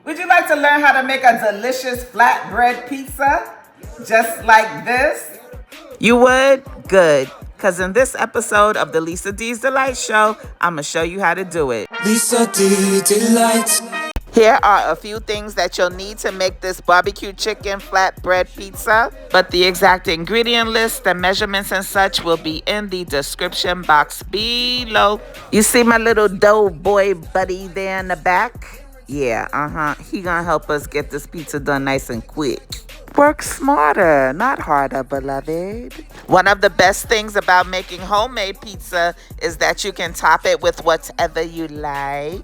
Would you like to learn how to make a delicious flatbread pizza just like this? You would? Good. Because in this episode of the Lisa D's Delight Show, I'm going to show you how to do it. Lisa D Delight. Here are a few things that you'll need to make this barbecue chicken flatbread pizza. But the exact ingredient list, the measurements and such will be in the description box below. You see my little dough boy buddy there in the back? Yeah, he gonna help us get this pizza done nice and quick. Work smarter, not harder, beloved. One of the best things about making homemade pizza is that you can top it with whatever you like.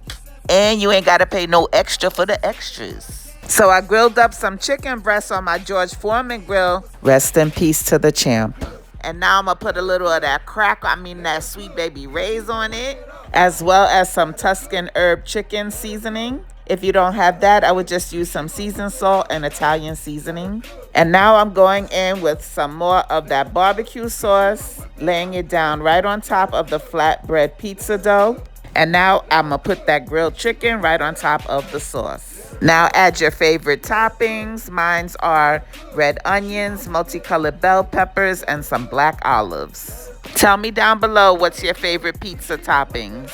And you ain't gotta pay no extra for the extras. So I grilled up some chicken breasts on my George Foreman grill. Rest in peace to the champ. And now I'm gonna put a little of that Sweet Baby Ray's on it, as well as some Tuscan herb chicken seasoning. If you don't have that, I would just use some seasoned salt and Italian seasoning. And now I'm going in with some more of that barbecue sauce, laying it down right on top of the flatbread pizza dough. And now I'm going to put that grilled chicken right on top of the sauce. Now add your favorite toppings. Mine are red onions, multicolored bell peppers, and some black olives. Tell me down below what's your favorite pizza toppings.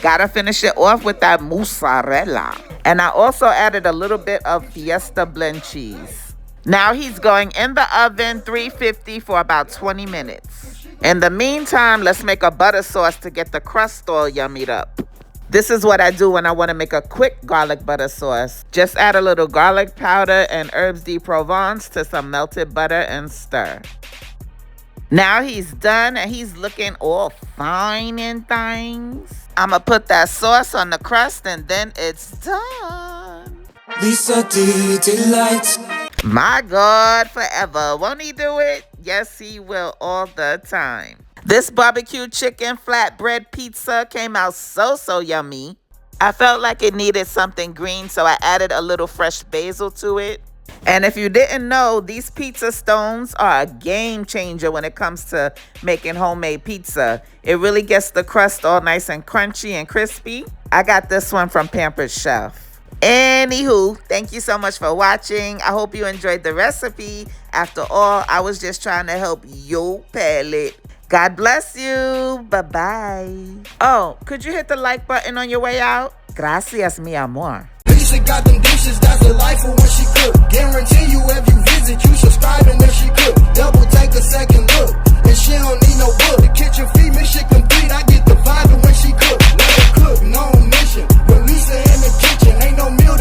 Gotta finish it off with that mozzarella. And I also added a little bit of Fiesta blend cheese. Now he's going in the oven 350 for about 20 minutes. In the meantime, let's make a butter sauce to get the crust all yummied up. This is what I do when I want to make a quick garlic butter sauce. Just add a little garlic powder and herbes de Provence to some melted butter and stir. Now he's done and he's looking all fine and things. I'm going to put that sauce on the crust and then it's done. Lisa D Delight. My God, forever. Won't he do it? Yes, he will all the time. This barbecue chicken flatbread pizza came out so yummy. I felt like it needed something green, so I added a little fresh basil to it. And if you didn't know, these pizza stones are a game changer when it comes to making homemade pizza. It really gets the crust all nice and crunchy and crispy. I got this one from Pampered Chef. Anywho, thank you so much for watching. I hope you enjoyed the recipe. After all, I was just trying to help your palate. God bless you. Bye-bye. Oh, could you hit the like button on your way out? Gracias, mi amor. Lisa got them dishes, that's a life for when she cook. Guarantee you if you visit, you subscribe and if she cook. Double take a second look, and she don't need no book. The kitchen female, shit complete, I get the vibe when she cook. Let her cook, no mission. With Lisa in the kitchen, ain't no meal